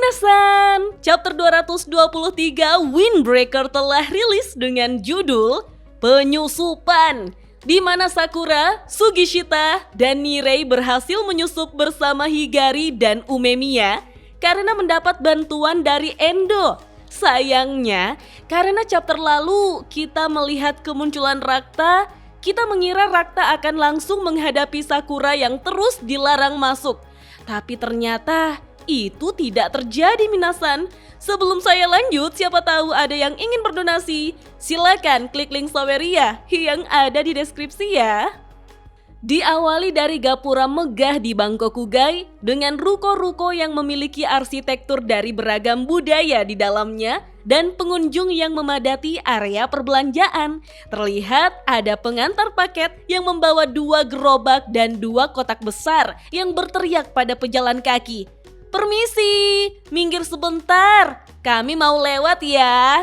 Minasan, chapter 223 Windbreaker telah rilis dengan judul Penyusupan, di mana Sakura, Sugishita, dan Nirei berhasil menyusup bersama Higari dan Umemiya karena mendapat bantuan dari Endo. Sayangnya, karena chapter lalu kita melihat kemunculan Rakta, kita mengira Rakta akan langsung menghadapi Sakura yang terus dilarang masuk. Tapi ternyata itu tidak terjadi, Minasan. Sebelum saya lanjut, siapa tahu ada yang ingin berdonasi, silakan klik link Saweria yang ada di deskripsi ya. Diawali dari gapura megah di Bangkokugai dengan ruko-ruko yang memiliki arsitektur dari beragam budaya di dalamnya dan pengunjung yang memadati area perbelanjaan. Terlihat ada pengantar paket yang membawa 2 gerobak dan 2 kotak besar yang berteriak pada pejalan kaki. "Permisi, minggir sebentar, kami mau lewat ya."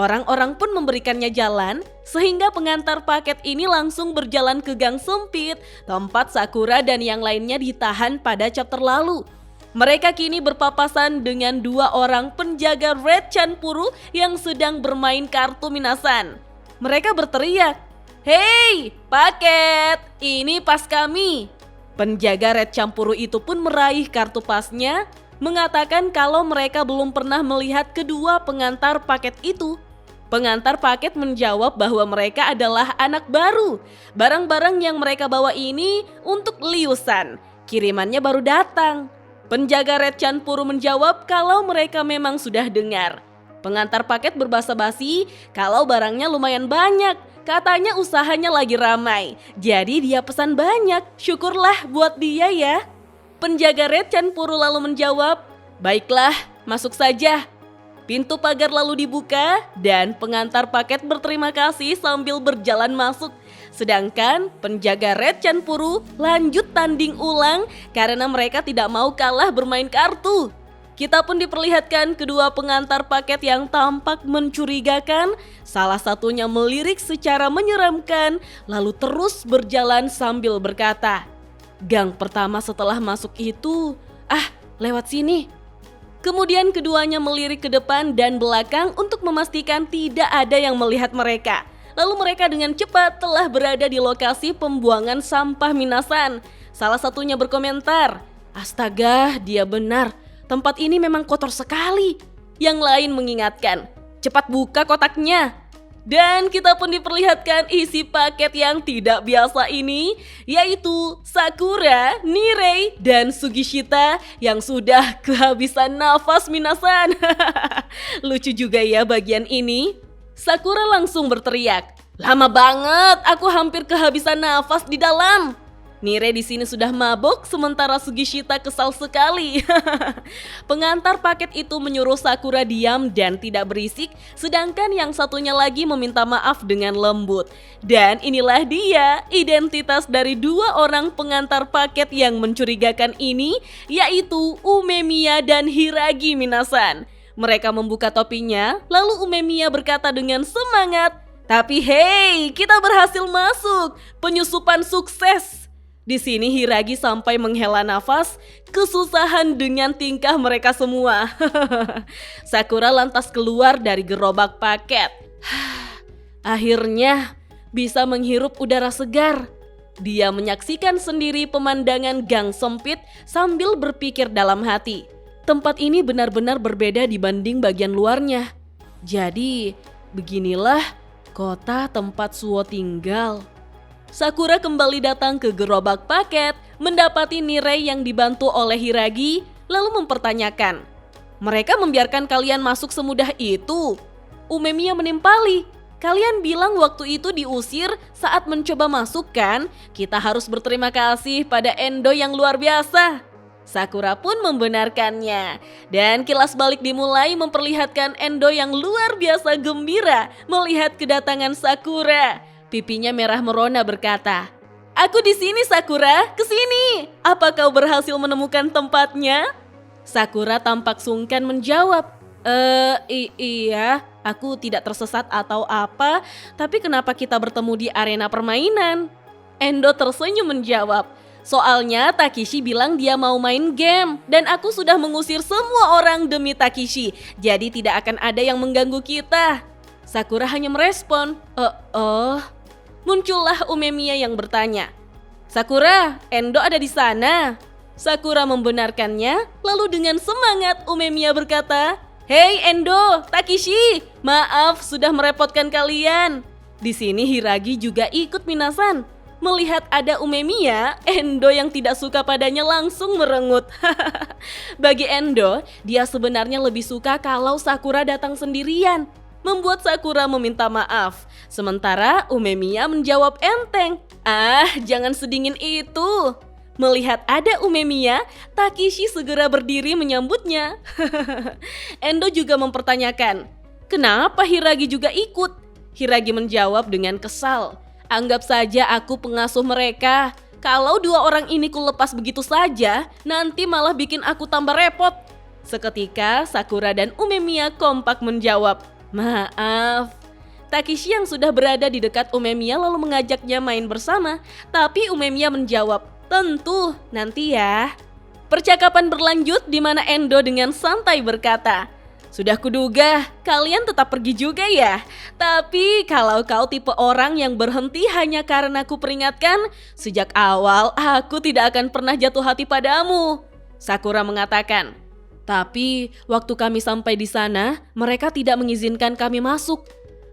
Orang-orang pun memberikannya jalan, sehingga pengantar paket ini langsung berjalan ke gang sempit, tempat Sakura dan yang lainnya ditahan pada chapter lalu. Mereka kini berpapasan dengan 2 orang penjaga Red Chanpuru yang sedang bermain kartu, Minasan. Mereka berteriak, "Hei, paket, ini pas kami." Penjaga Red Chanpuru itu pun meraih kartu pasnya, mengatakan kalau mereka belum pernah melihat kedua pengantar paket itu. Pengantar paket menjawab bahwa mereka adalah anak baru. Barang-barang yang mereka bawa ini untuk Liusan. Kirimannya baru datang. Penjaga Red Chanpuru menjawab kalau mereka memang sudah dengar. Pengantar paket berbasa-basi kalau barangnya lumayan banyak. Katanya usahanya lagi ramai, jadi dia pesan banyak. Syukurlah buat dia ya. Penjaga Red Chanpuru lalu menjawab, "Baiklah, masuk saja." Pintu pagar lalu dibuka dan pengantar paket berterima kasih sambil berjalan masuk. Sedangkan penjaga Red Chanpuru lanjut tanding ulang karena mereka tidak mau kalah bermain kartu. Kita pun diperlihatkan kedua pengantar paket yang tampak mencurigakan. Salah satunya melirik secara menyeramkan, lalu terus berjalan sambil berkata, "Gang pertama setelah masuk itu, lewat sini." Kemudian keduanya melirik ke depan dan belakang untuk memastikan tidak ada yang melihat mereka. Lalu mereka dengan cepat telah berada di lokasi pembuangan sampah, Minasan. Salah satunya berkomentar, "Astaga, dia benar. Tempat ini memang kotor sekali." Yang lain mengingatkan, "Cepat buka kotaknya." Dan kita pun diperlihatkan isi paket yang tidak biasa ini, yaitu Sakura, Nirei, dan Sugishita yang sudah kehabisan nafas, Minasan. Lucu juga ya bagian ini. Sakura langsung berteriak, "Lama banget, aku hampir kehabisan nafas di dalam." Nirei di sini sudah mabuk, sementara Sugishita kesal sekali. Pengantar paket itu menyuruh Sakura diam dan tidak berisik, sedangkan yang satunya lagi meminta maaf dengan lembut. Dan inilah dia identitas dari 2 orang pengantar paket yang mencurigakan ini, yaitu Umemiya dan Hiragi, Minasan. Mereka membuka topinya, lalu Umemiya berkata dengan semangat, "Tapi hei, kita berhasil masuk, penyusupan sukses." Di sini Hiragi sampai menghela nafas, kesusahan dengan tingkah mereka semua. Sakura lantas keluar dari gerobak paket. Akhirnya bisa menghirup udara segar. Dia menyaksikan sendiri pemandangan gang sempit sambil berpikir dalam hati. Tempat ini benar-benar berbeda dibanding bagian luarnya. Jadi, beginilah kota tempat Suo tinggal. Sakura kembali datang ke gerobak paket, mendapati Nirei yang dibantu oleh Hiragi, lalu mempertanyakan, "Mereka membiarkan kalian masuk semudah itu?" Umemiya menimpali, "Kalian bilang waktu itu diusir saat mencoba masuk kan? Kita harus berterima kasih pada Endo yang luar biasa." Sakura pun membenarkannya. Dan kilas balik dimulai memperlihatkan Endo yang luar biasa gembira melihat kedatangan Sakura. Pipinya merah merona berkata, "Aku di sini, Sakura, kesini. Apa kau berhasil menemukan tempatnya?" Sakura tampak sungkan menjawab, Iya, aku tidak tersesat atau apa, tapi kenapa kita bertemu di arena permainan?" Endo tersenyum menjawab, Soalnya Takeshi bilang dia mau main game dan aku sudah mengusir semua orang demi Takeshi. Jadi tidak akan ada yang mengganggu kita. Sakura hanya merespon, Muncullah Umemiya yang bertanya, "Sakura, Endo ada di sana." Sakura membenarkannya, lalu dengan semangat Umemiya berkata, "Hei Endo, Takeshi, maaf sudah merepotkan kalian." Di sini Hiragi juga ikut minasan. Melihat ada Umemiya, Endo yang tidak suka padanya langsung merengut. Bagi Endo, dia sebenarnya lebih suka kalau Sakura datang sendirian, membuat Sakura meminta maaf. Sementara Umemiya menjawab enteng, jangan sedingin itu." Melihat ada Umemiya, Takeshi segera berdiri menyambutnya. Endo juga mempertanyakan, "Kenapa Hiragi juga ikut?" Hiragi menjawab dengan kesal, "Anggap saja aku pengasuh mereka. Kalau dua orang ini kulepas begitu saja, nanti malah bikin aku tambah repot." Seketika Sakura dan Umemiya kompak menjawab, "Maaf." Takeshi yang sudah berada di dekat Umemiya lalu mengajaknya main bersama, tapi Umemiya menjawab, "Tentu, nanti ya." Percakapan berlanjut di mana Endo dengan santai berkata, "Sudah kuduga, kalian tetap pergi juga ya. Tapi kalau kau tipe orang yang berhenti hanya karena ku peringatkan, sejak awal aku tidak akan pernah jatuh hati padamu." Sakura mengatakan, "Tapi waktu kami sampai di sana, mereka tidak mengizinkan kami masuk.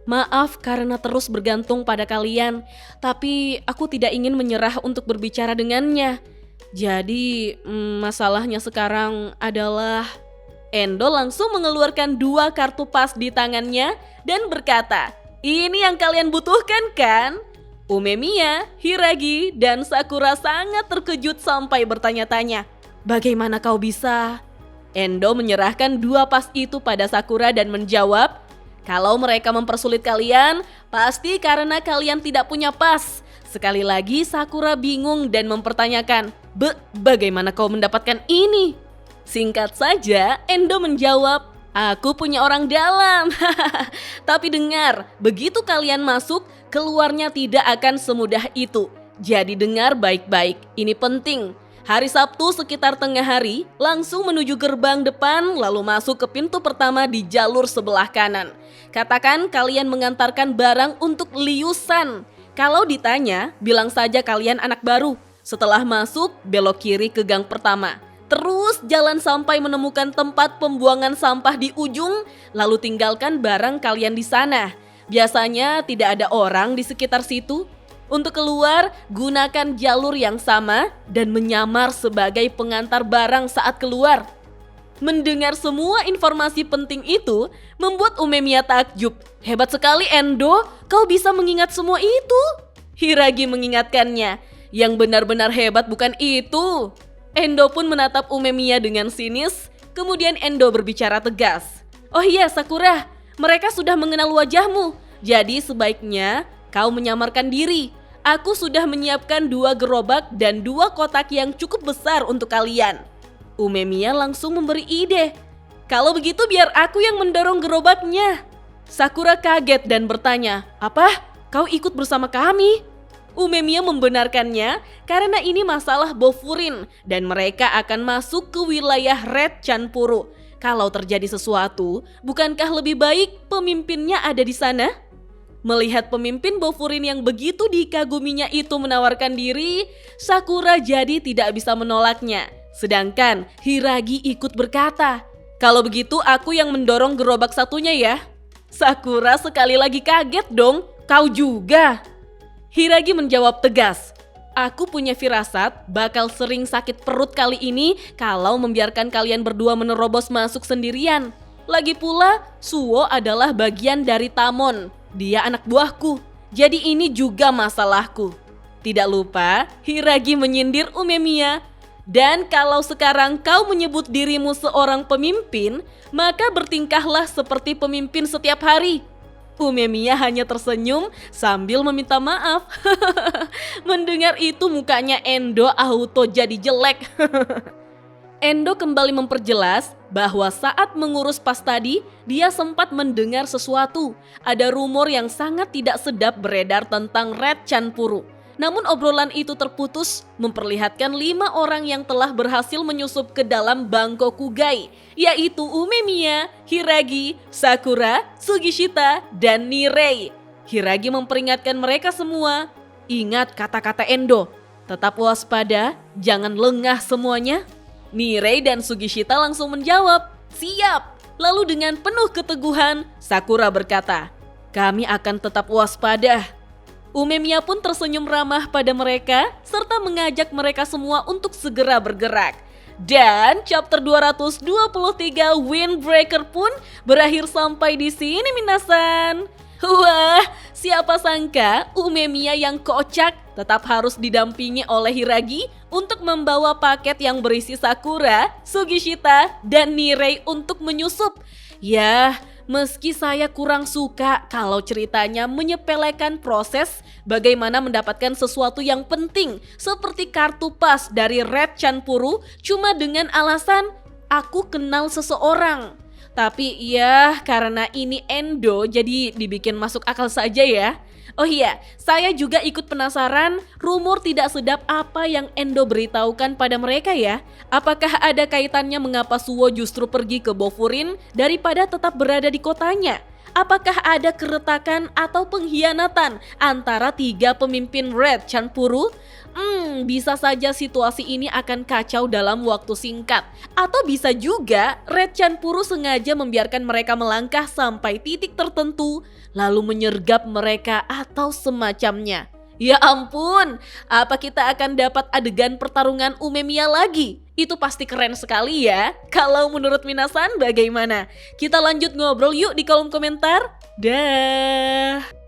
Maaf karena terus bergantung pada kalian, tapi aku tidak ingin menyerah untuk berbicara dengannya. Jadi masalahnya sekarang adalah..." Endo langsung mengeluarkan 2 kartu pas di tangannya dan berkata, "Ini yang kalian butuhkan kan?" Umemiya, Hiragi, dan Sakura sangat terkejut sampai bertanya-tanya, "Bagaimana kau bisa?" Endo menyerahkan 2 pas itu pada Sakura dan menjawab, "Kalau mereka mempersulit kalian, pasti karena kalian tidak punya pas." Sekali lagi Sakura bingung dan mempertanyakan, Bagaimana kau mendapatkan ini?" Singkat saja, Endo menjawab, "Aku punya orang dalam." Tapi dengar, begitu kalian masuk, keluarnya tidak akan semudah itu. Jadi dengar baik-baik, ini penting. Hari Sabtu sekitar tengah hari, langsung menuju gerbang depan lalu masuk ke pintu pertama di jalur sebelah kanan. Katakan kalian mengantarkan barang untuk liusan. Kalau ditanya, bilang saja kalian anak baru. Setelah masuk, belok kiri ke gang pertama. Terus jalan sampai menemukan tempat pembuangan sampah di ujung, lalu tinggalkan barang kalian di sana. Biasanya tidak ada orang di sekitar situ. Untuk keluar, gunakan jalur yang sama dan menyamar sebagai pengantar barang saat keluar. Mendengar semua informasi penting itu, membuat Umemiya takjub. "Hebat sekali Endo, kau bisa mengingat semua itu." Hiragi mengingatkannya, "Yang benar-benar hebat bukan itu." Endo pun menatap Umemiya dengan sinis, kemudian Endo berbicara tegas, "Oh iya Sakura, mereka sudah mengenal wajahmu, jadi sebaiknya kau menyamarkan diri. Aku sudah menyiapkan 2 gerobak dan 2 kotak yang cukup besar untuk kalian." Umemiya langsung memberi ide, "Kalau begitu biar aku yang mendorong gerobaknya." Sakura kaget dan bertanya, "Apa? Kau ikut bersama kami?" Umemiya membenarkannya karena ini masalah Bofurin dan mereka akan masuk ke wilayah Red Chanpuru. Kalau terjadi sesuatu, bukankah lebih baik pemimpinnya ada di sana? Melihat pemimpin Bofurin yang begitu dikaguminya itu menawarkan diri, Sakura jadi tidak bisa menolaknya. Sedangkan Hiragi ikut berkata, "Kalau begitu aku yang mendorong gerobak satunya ya." Sakura sekali lagi kaget dong, "Kau juga?" Hiragi menjawab tegas, "Aku punya firasat bakal sering sakit perut kali ini kalau membiarkan kalian berdua menerobos masuk sendirian. Lagi pula, Suo adalah bagian dari Tamon. Dia anak buahku, jadi ini juga masalahku." Tidak lupa, Hiragi menyindir Umemiya, "Dan kalau sekarang kau menyebut dirimu seorang pemimpin, maka bertingkahlah seperti pemimpin setiap hari." Umemiya hanya tersenyum sambil meminta maaf. Mendengar itu mukanya Endo auto jadi jelek. Endo kembali memperjelas bahwa saat mengurus pas tadi, dia sempat mendengar sesuatu. Ada rumor yang sangat tidak sedap beredar tentang Red Chanpuru. Namun obrolan itu terputus memperlihatkan 5 orang yang telah berhasil menyusup ke dalam Bangkokugai, yaitu Umemiya, Hiragi, Sakura, Sugishita, dan Nirei. Hiragi memperingatkan mereka semua, ingat kata-kata Endo, tetap waspada, jangan lengah semuanya. Nirei dan Sugishita langsung menjawab, siap. Lalu dengan penuh keteguhan, Sakura berkata, kami akan tetap waspada. Umemiya pun tersenyum ramah pada mereka serta mengajak mereka semua untuk segera bergerak. Dan chapter 223 Windbreaker pun berakhir sampai di sini minasan. Wah, siapa sangka Umemiya yang kocak tetap harus didampingi oleh Hiragi untuk membawa paket yang berisi Sakura, Sugishita, dan Nirei untuk menyusup. Yah, meski saya kurang suka kalau ceritanya menyepelekan proses bagaimana mendapatkan sesuatu yang penting seperti kartu pas dari Red Chanpuru cuma dengan alasan aku kenal seseorang. Tapi ya karena ini Endo jadi dibikin masuk akal saja ya. Oh iya, saya juga ikut penasaran rumor tidak sedap apa yang Endo beritahukan pada mereka ya. Apakah ada kaitannya mengapa Suwo justru pergi ke Bofurin daripada tetap berada di kotanya? Apakah ada keretakan atau pengkhianatan antara 3 pemimpin Red Chanpuru? Bisa saja situasi ini akan kacau dalam waktu singkat. Atau bisa juga Red Chanpuru sengaja membiarkan mereka melangkah sampai titik tertentu lalu menyergap mereka atau semacamnya. Ya ampun, apa kita akan dapat adegan pertarungan Umemiya lagi? Itu pasti keren sekali ya. Kalau menurut minasan bagaimana? Kita lanjut ngobrol yuk di kolom komentar. Dah.